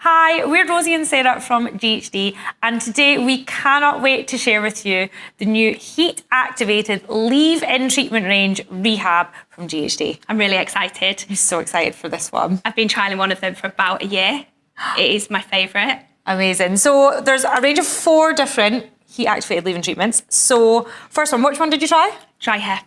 Hi, we're Rosie and Sarah from ghd, and today we cannot wait to share with you the new heat-activated leave-in treatment range Rehab from ghd. I'm really excited. I'm so excited for this one. I've been trialling one of them for about a year. It is my favourite. Amazing. So there's a range of 4 different heat-activated leave-in treatments. So first one, which one did you try? Dry hair.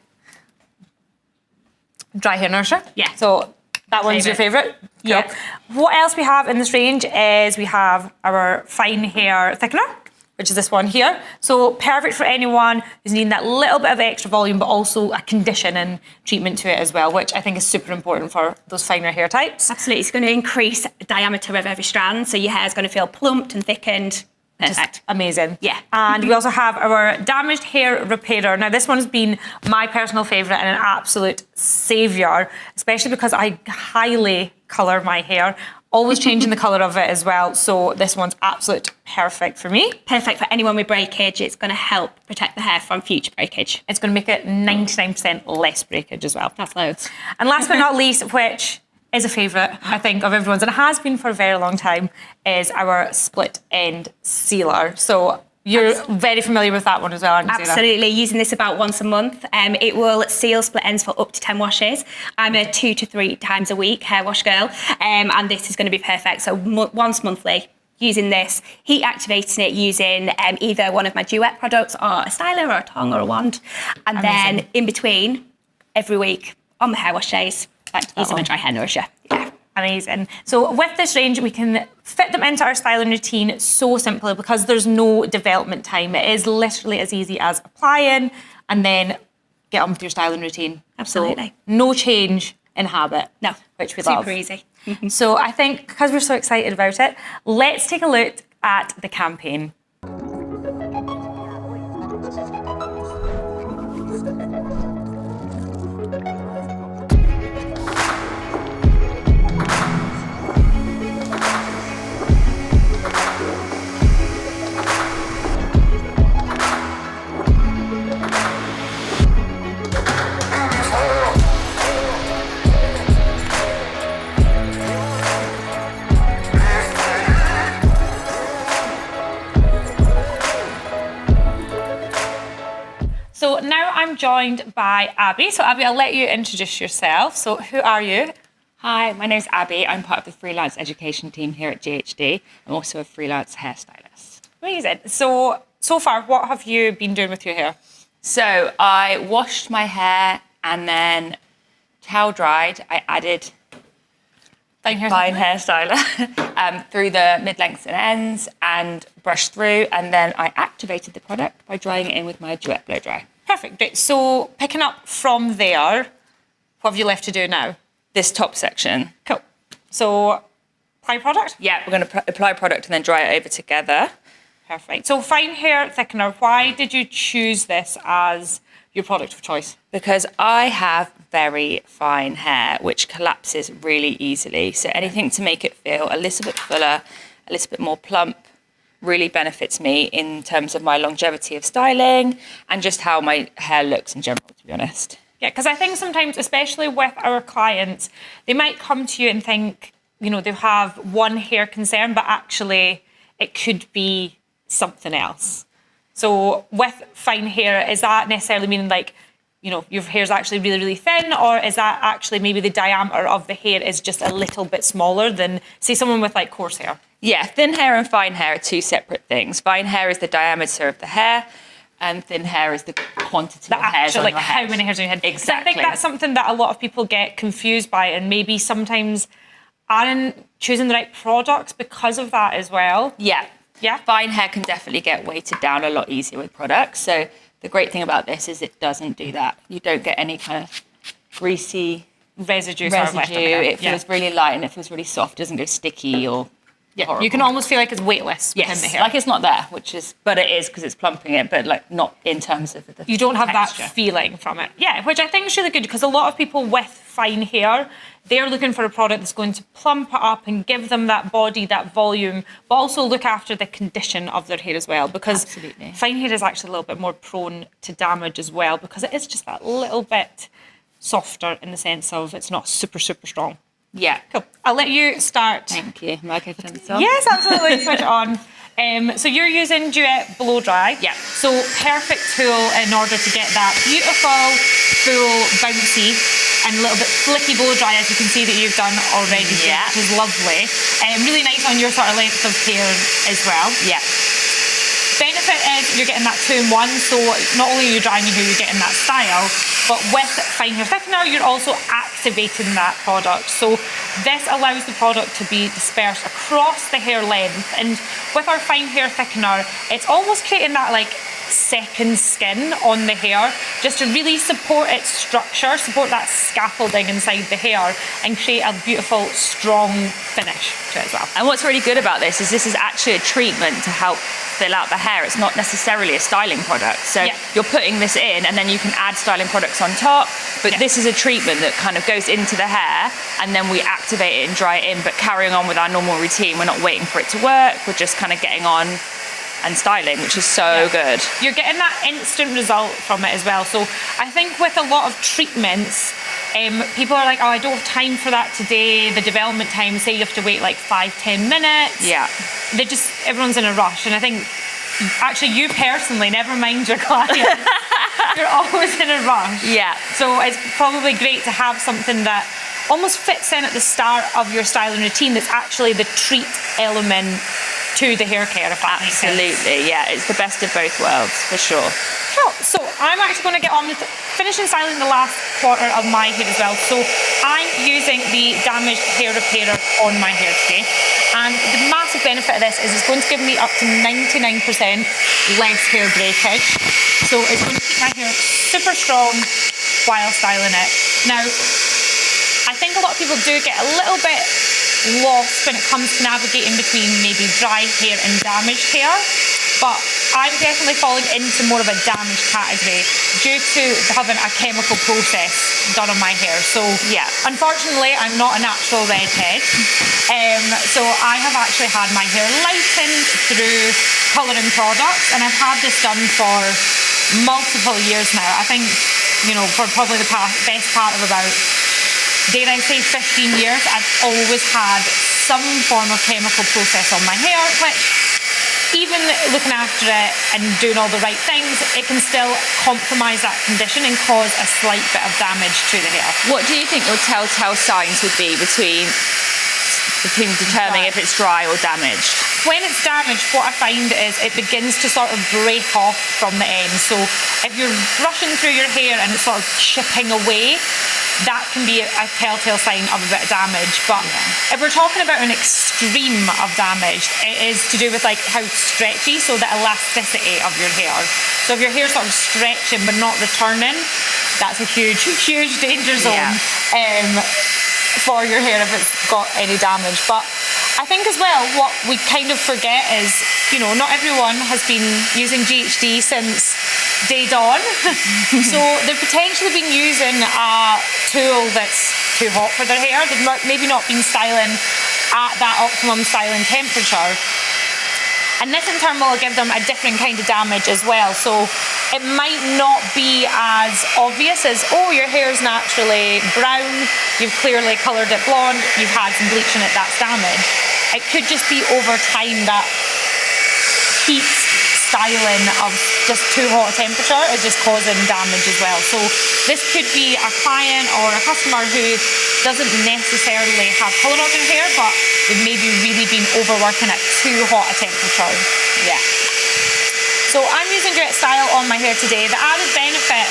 Dry hair nourisher? Yeah. So that one's your favourite? Cool. Yeah. What else we have in this range is we have our fine hair thickener, which is this one here. So perfect for anyone who's needing that little bit of extra volume, but also a conditioning treatment to it as well, which I think is super important for those finer hair types. Absolutely. It's going to increase the diameter of every strand, so your hair is going to feel plumped and thickened. Perfect. Just amazing. Yeah. And we also have our damaged hair repairer. Now, this one has been my personal favourite and an absolute saviour, especially because I highly colour my hair, always changing the colour of it as well. So this one's absolute perfect for me. Perfect for anyone with breakage. It's going to help protect the hair from future breakage. It's going to make it 99% less breakage as well. That's loads. And last but not least, which is a favourite, I think, of everyone's, and it has been for a very long time, is our split end sealer. So you're very familiar with that one as well, aren't you, Sarah? Absolutely, using this about once a month. It will seal split ends for up to 10 washes. I'm a 2 to 3 times a week hair wash girl, and this is going to be perfect. So once monthly, using this, heat activating it using either one of my duet products or a styler or a tongue or a wand. And Amazing. then in between, every week on my hair wash days, using my dry hair nourisher. Yeah. Amazing. So with this range, we can fit them into our styling routine so simply because there's no development time. It is literally as easy as applying and then get on with your styling routine. Absolutely. So no change in habit. No, which we love. super easy. So I think because we're so excited about it, let's take a look at the campaign. So now I'm joined by Abby. So Abby, I'll let you introduce yourself. So who are you? Hi, my name's Abby. I'm part of the freelance education team here at ghd. I'm also a freelance hairstylist. Amazing. So far, what have you been doing with your hair? So I washed my hair and then towel dried. I added fine hair styler through the mid-lengths and ends and brushed through, and then I activated the product by drying it in with my duet blow dry. Perfect. Great. So picking up from there, what have you left to do now? This top section. Cool. So apply product? Yeah, we're going to apply product and then dry it over together. Perfect. So fine hair thickener, why did you choose this as your product of choice? Because I have very fine hair, which collapses really easily. So anything to make it feel a little bit fuller, a little bit more plump, really benefits me in terms of my longevity of styling and just how my hair looks in general, to be honest. Yeah, because I think sometimes, especially with our clients, they might come to you and think, you know, they have one hair concern, but actually it could be something else. So with fine hair, is that necessarily meaning like, you know, your hair's actually really, really thin, or is that actually maybe the diameter of the hair is just a little bit smaller than, say, someone with like coarse hair? Yeah, thin hair and fine hair are 2 separate things. Fine hair is the diameter of the hair, and thin hair is the quantity of hairs on like your head. how many hairs on your head. Exactly. So I think that's something that a lot of people get confused by, and maybe sometimes aren't choosing the right products because of that as well. Yeah. Yeah. Fine hair can definitely get weighted down a lot easier with products. So the great thing about this is it doesn't do that. You don't get any kind of greasy residue. Left on the hair. It feels really light and it feels really soft. It doesn't go sticky or horrible. You can almost feel like it's weightless within the hair. Like it's not there, but it is because it's plumping it, but like not in terms of the You don't have texture. that feeling from it. Yeah, which I think is really good because a lot of people with fine hair, they're looking for a product that's going to plump it up and give them that body, that volume, but also look after the condition of their hair as well, because Absolutely. fine hair is actually a little bit more prone to damage as well because it is just that little bit softer in the sense of it's not super, super strong. Yeah. Cool. I'll let you start. Thank you. Am I okay to turn this on? Yes, absolutely. Switch it on. So you're using Duet Blow Dry. Yeah. So perfect tool in order to get that beautiful, full, bouncy, and a little bit flicky blow dry, as you can see that you've done already, Yeah. which is lovely. Really nice on your sort of length of hair as well. Yeah. Benefit is you're getting that 2-in-1, so not only are you drying your hair, you're getting that style, but with fine hair thickener, you're also activating that product. So this allows the product to be dispersed across the hair length, and with our fine hair thickener, it's almost creating that like second skin on the hair, just to really support its structure, support that scaffolding inside the hair, and create a beautiful, strong finish to it as well. And what's really good about this is actually a treatment to help fill out the hair. It's not necessarily a styling product. So Yeah. you're putting this in and then you can add styling products on top. But Yeah. this is a treatment that kind of goes into the hair and then we activate it and dry it in, but carrying on with our normal routine. We're not waiting for it to work. We're just kind of getting on and styling, which is so good. You're getting that instant result from it as well. So I think with a lot of treatments, people are like, oh, I don't have time for that today. The development time, say you have to wait like 5-10 minutes. Yeah. Everyone's in a rush. And I think actually you personally, never mind your client, you're always in a rush. Yeah. So it's probably great to have something that almost fits in at the start of your styling routine that's actually the treat element to the hair care, if that makes sense. Absolutely, yeah. It's the best of both worlds, for sure. Cool. So I'm actually going to get on with finishing styling the last quarter of my hair as well. So I'm using the Damaged Hair Repairer on my hair today. And the massive benefit of this is it's going to give me up to 99% less hair breakage. So it's going to keep my hair super strong while styling it. Now, I think a lot of people do get a little bit lost when it comes to navigating between maybe dry hair and damaged hair, but I'm definitely falling into more of a damaged category due to having a chemical process done on my hair. So Yeah. unfortunately I'm not a natural redhead, so I have actually had my hair lightened through colouring products, and I've had this done for multiple years now. I think, you know, for probably the best part of about, dare I say, 15 years, I've always had some form of chemical process on my hair, which, even looking after it and doing all the right things, it can still compromise that condition and cause a slight bit of damage to the hair. What do you think your telltale signs would be between determining if it's dry or damaged? When it's damaged, what I find is it begins to sort of break off from the end. So if you're brushing through your hair and it's sort of chipping away, that can be a telltale sign of a bit of damage. But if we're talking about an extreme of damage, it is to do with like how stretchy, so the elasticity of your hair. So if your hair's sort of stretching but not returning, that's a huge, huge danger zone for your hair if it's got any damage. But I think as well, what we kind of forget is, you know, not everyone has been using ghd since day dawn. So they've potentially been using a tool that's too hot for their hair. They've maybe not been styling at that optimum styling temperature. And this in turn will give them a different kind of damage as well. So it might not be as obvious as, oh, your hair's naturally brown, you've clearly coloured it blonde, you've had some bleach in it, that's damage. It could just be over time that heat styling of just too hot a temperature is just causing damage as well. So this could be a client or a customer who doesn't necessarily have colour on their hair, but they've maybe really been overworking at too hot a temperature. Yeah. So I'm using Duet Style on my hair today. The added benefit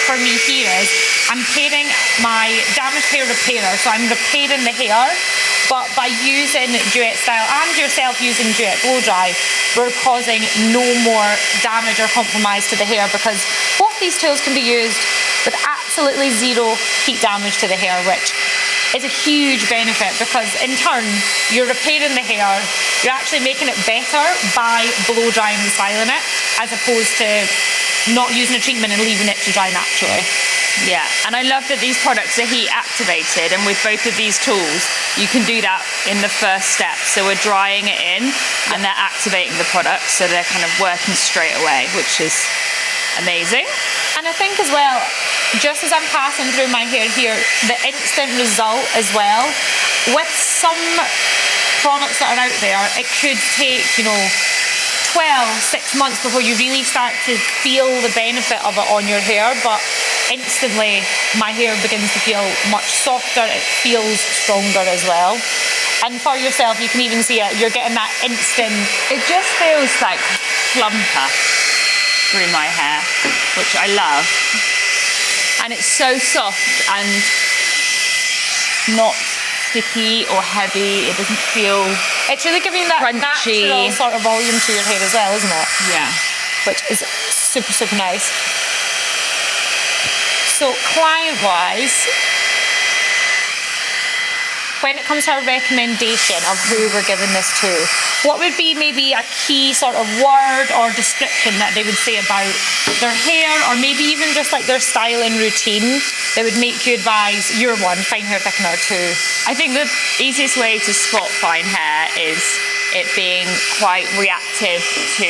for me here is I'm pairing my damaged hair repairer. So I'm repairing the hair, but by using Duet Style and yourself using Duet Blow Dry, we're causing no more damage or compromise to the hair, because both these tools can be used with absolutely zero heat damage to the hair, which is a huge benefit, because in turn you're repairing the hair, you're actually making it better by blow drying and styling it, as opposed to not using a treatment and leaving it to dry naturally. Yeah, and I love that these products are heat activated, and with both of these tools you can do that in the first step. So we're drying it in and they're activating the product, so they're kind of working straight away, which is amazing. And I think as well, just as I'm passing through my hair here, the instant result as well. With some products that are out there, it could take, 6 months before you really start to feel the benefit of it on your hair, but instantly my hair begins to feel much softer, it feels stronger as well. And for yourself, you can even see it, you're getting that instant... It just feels like plumper through my hair, which I love. And it's so soft and not sticky or heavy. It doesn't feel It's really giving that crunchy. natural sort of volume to your hair as well, isn't it? Yeah. Which is super, super nice. So client-wise, when it comes to our recommendation of who we're giving this to, what would be maybe a key sort of word or description that they would say about their hair, or maybe even just like their styling routine that would make you advise your one, fine hair thickener, to? I think the easiest way to spot fine hair is it being quite reactive to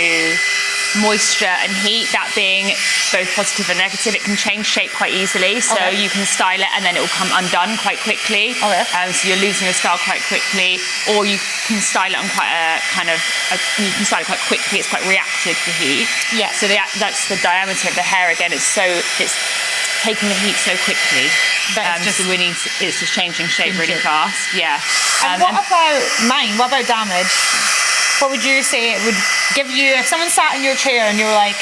moisture and heat, that being both positive and negative. It can change shape quite easily, so you can style it and then it will come undone quite quickly. So you're losing your style quite quickly, or you can style it on quite you can style it quite quickly. It's quite reactive to heat. Yeah. So that's the diameter of the hair again. It's taking the heat so quickly. It's just changing shape really fast. Yeah. And what about mine? What about damage? What would you say it would give you if someone sat in your chair and you were like,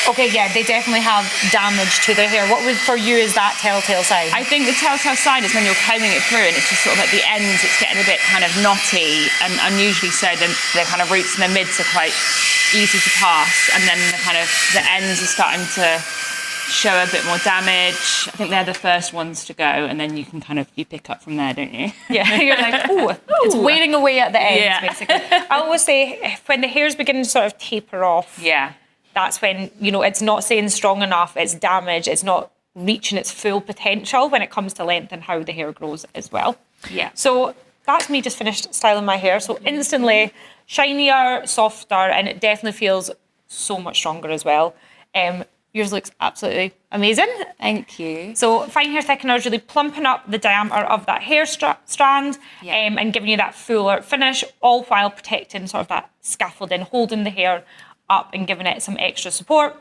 okay, yeah, they definitely have damage to their hair? What would, for you, is that telltale sign? I think the telltale sign is when you're combing it through and it's just sort of at the ends, it's getting a bit kind of knotty, and unusually so. The kind of roots and the mids are quite easy to pass, and then the ends are starting to show a bit more damage. I think they're the first ones to go, and then you can you pick up from there, don't you? Yeah, you're like, ooh, it's wearing away at the ends, basically. I always say when the hair's beginning to sort of taper off, that's when, it's not staying strong enough, it's damaged, it's not reaching its full potential when it comes to length and how the hair grows as well. Yeah. So that's me just finished styling my hair. So instantly shinier, softer, and it definitely feels so much stronger as well. Yours looks absolutely amazing. Thank you. So fine hair thickener is really plumping up the diameter of that hair strand and giving you that fuller finish, all while protecting sort of that scaffolding, holding the hair up and giving it some extra support.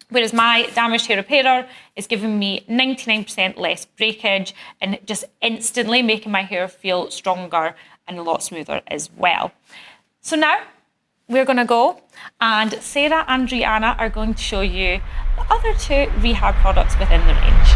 Whereas my damaged hair repairer is giving me 99% less breakage and just instantly making my hair feel stronger and a lot smoother as well. So now we're going to go, and Sarah and Rihanna are going to show you the other two Rehab products within the range.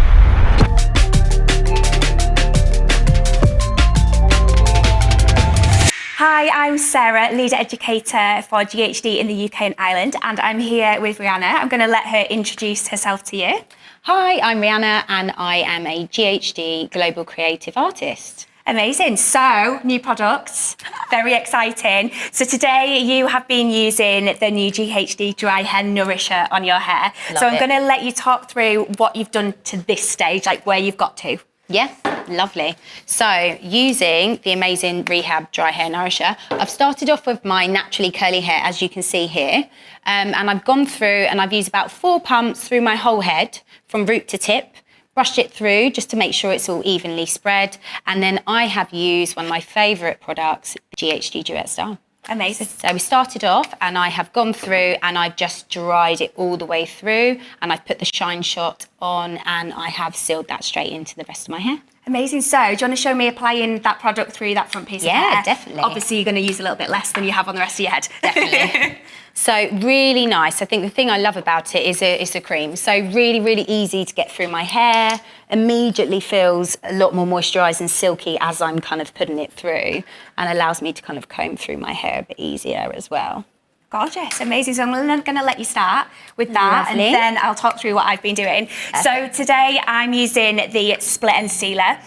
Hi, I'm Sarah, lead educator for ghd in the UK and Ireland, and I'm here with Rihanna. I'm going to let her introduce herself to you. Hi, I'm Rihanna and I am a ghd Global Creative Artist. Amazing. So, new products, very exciting. So today you have been using the new ghd Dry Hair Nourisher on your hair. So I'm going to let you talk through what you've done to this stage, like where you've got to. Yeah, lovely. So using the amazing Rehab Dry Hair Nourisher, I've started off with my naturally curly hair, as you can see here. And I've gone through and I've used about 4 pumps through my whole head from root to tip. Brushed it through just to make sure it's all evenly spread. And then I have used one of my favourite products, ghd Duet Style. Amazing. So we started off and I have gone through and I've just dried it all the way through, and I've put the shine shot on and I have sealed that straight into the rest of my hair. Amazing. So, do you want to show me applying that product through that front piece of hair? Yeah, definitely. Obviously, you're going to use a little bit less than you have on the rest of your head. Definitely. So really nice. I think the thing I love about it is it's a cream. So really, really easy to get through my hair. Immediately feels a lot more moisturised and silky as I'm kind of putting it through, and allows me to kind of comb through my hair a bit easier as well. Gorgeous, amazing. So I'm going to let you start with that. Lovely. And then I'll talk through what I've been doing. So today I'm using the split end sealer.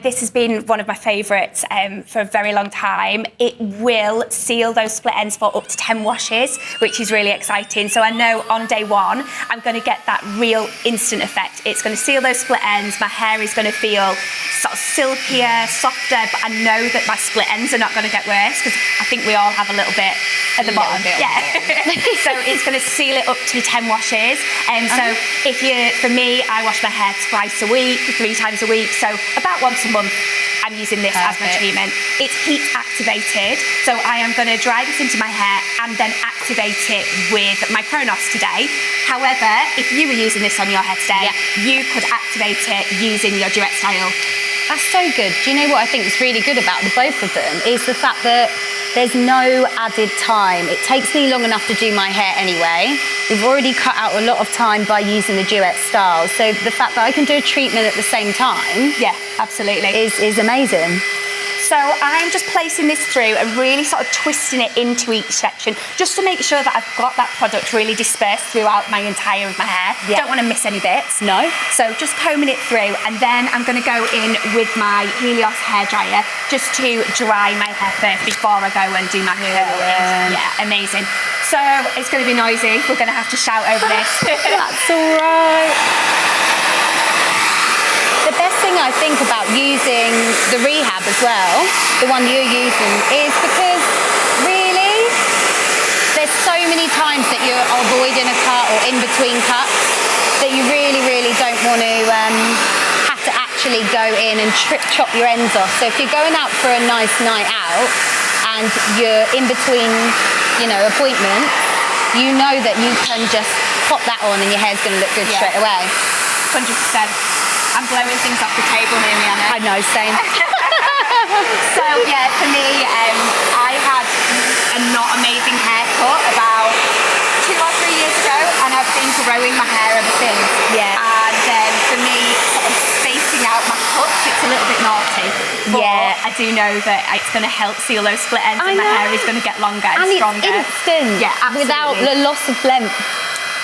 This has been one of my favourites for a very long time. It will seal those split ends for up to 10 washes, which is really exciting. So I know on day one, I'm going to get that real instant effect. It's going to seal those split ends. My hair is going to feel sort of silkier, softer, but I know that my split ends are not going to get worse, because I think we all have a little bit at the bottom. Yeah. So it's going to seal it up to 10 washes. And so for me, I wash my hair twice a week, 3 times a week. So about once a month, I'm using this as my treatment. It's heat activated. So I am going to dry this into my hair and then activate it with my Kronos today. However, if you were using this on your hair today, you could activate it using your duet style. That's so good. Do you know what I think is really good about the both of them is the fact that there's no added time. It takes me long enough to do my hair anyway. We've already cut out a lot of time by using the duet style. So the fact that I can do a treatment at the same time, Yeah, absolutely. is amazing. So I'm just placing this through and really sort of twisting it into each section just to make sure that I've got that product really dispersed throughout my entire of my hair. Yeah. Don't want to miss any bits. No. So just combing it through, and then I'm going to go in with my Helios hairdryer just to dry my hair first before I go and do my curling. Yeah, amazing. So it's going to be noisy. We're going to have to shout over this. That's all right. The best thing I think about using the Rehab as well, the one you're using, is because really there's so many times that you're avoiding a cut or in between cuts that you really, really don't want to have to actually go in and chop your ends off. So if you're going out for a nice night out and you're in between, appointments, you know that you can just pop that on and your hair's going to look good straight away. 100%. I'm blowing things off the table here, Rihanna. I know, same. So yeah, for me, I had a not amazing haircut about 2 or 3 years ago, and I've been growing my hair ever since. Yeah. And for me, sort of spacing out my cuts, it's a little bit naughty. But I do know that it's going to help seal those split ends, and my hair is going to get longer and stronger. It's instant. Yeah, absolutely. Without the loss of length.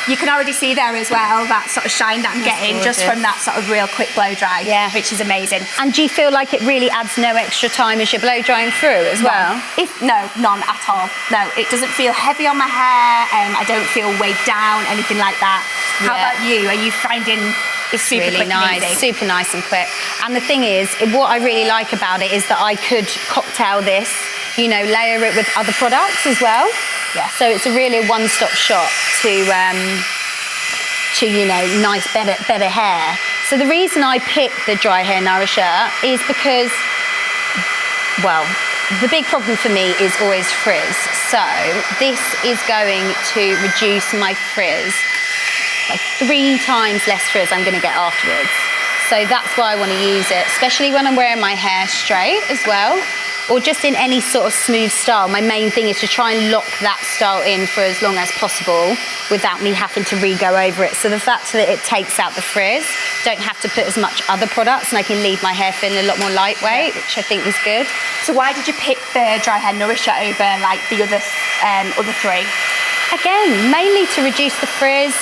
You can already see there as well that sort of shine that I'm getting just from that sort of real quick blow dry, which is amazing. And do you feel like it really adds no extra time as you're blow drying through as well? No, none at all. No, it doesn't feel heavy on my hair. I don't feel weighed down, anything like that. How about you? Are you finding it's super really quick nice, and easy? super nice and quick. And the thing is, what I really like about it is that I could cocktail this, layer it with other products as well. Yeah. So it's a really one-stop shop to nice, better hair. So the reason I picked the dry hair nourisher is because, well, the big problem for me is always frizz. So this is going to reduce my frizz by 3 times less frizz I'm going to get afterwards. So that's why I want to use it, especially when I'm wearing my hair straight as well, or just in any sort of smooth style. My main thing is to try and lock that style in for as long as possible without me having to re-go over it. So the fact that it takes out the frizz, don't have to put as much other products, and I can leave my hair feeling a lot more lightweight, which I think is good. So why did you pick the dry hair nourisher over like the other 3? Again, mainly to reduce the frizz,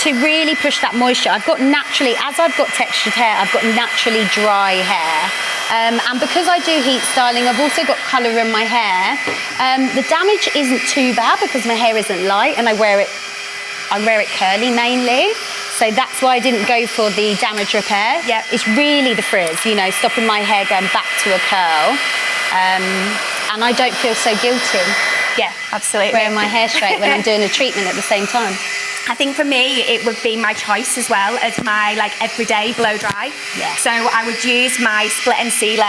to really push that moisture. I've got textured hair, I've got naturally dry hair. And because I do heat styling, I've also got colour in my hair. The damage isn't too bad because my hair isn't light and I wear it curly mainly. So that's why I didn't go for the damage repair. Yeah. It's really the frizz, stopping my hair going back to a curl. And I don't feel so guilty. Yeah, absolutely. Wearing my hair straight when I'm doing a treatment at the same time. I think for me, it would be my choice as well as my everyday blow dry. Yeah. So I would use my split end sealer,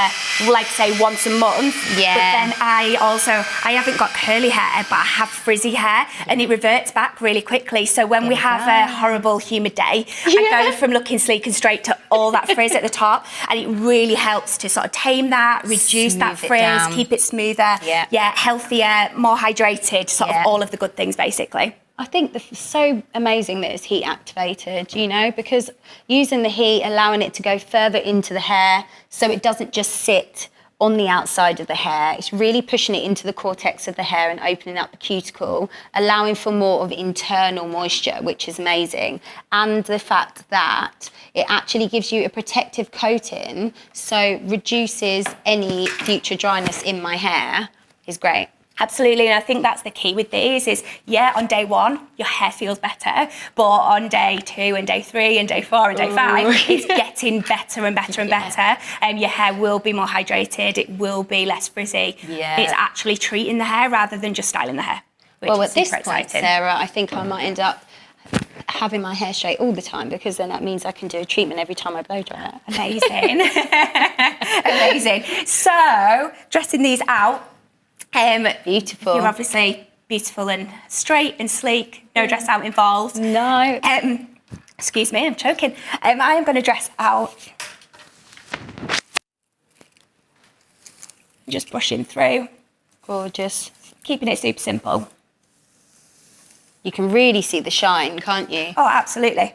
say once a month. Yeah. But then I haven't got curly hair, but I have frizzy hair, and it reverts back really quickly. So when we have a horrible humid day, I go from looking sleek and straight to all that frizz at the top, and it really helps to sort of tame that, reduce that frizz, keep it smoother, healthier, more hydrated, sort of all of the good things basically. I think it's so amazing that it's heat activated, because using the heat, allowing it to go further into the hair so it doesn't just sit on the outside of the hair. It's really pushing it into the cortex of the hair and opening up the cuticle, allowing for more of internal moisture, which is amazing. And the fact that it actually gives you a protective coating, so reduces any future dryness in my hair, is great. Absolutely, and I think that's the key with these is, on day 1, your hair feels better, but on day 2 and day 3 and day 4 and day 5, it's getting better and better and better, and your hair will be more hydrated, it will be less frizzy. Yeah. It's actually treating the hair rather than just styling the hair. which Well, is at this super point, exciting. Sarah, I think I might end up having my hair straight all the time, because then that means I can do a treatment every time I blow dry it. Amazing. Amazing. So, dressing these out, Beautiful. you're obviously beautiful and straight and sleek, no dress out involved. No. Excuse me, I'm choking. I am going to dress out. Just brushing through, Gorgeous. keeping it super simple. You can really see the shine, can't you? Oh, absolutely.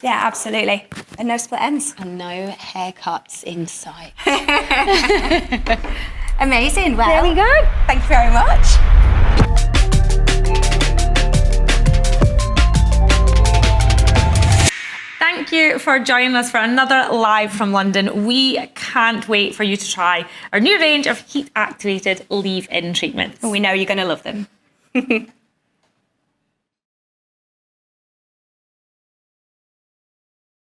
Yeah, absolutely. And no split ends. And no haircuts in sight. Amazing. Well, There we go. thank you very much. Thank you for joining us for another live from London. We can't wait for you to try our new range of heat-activated leave-in treatments. We know you're going to love them.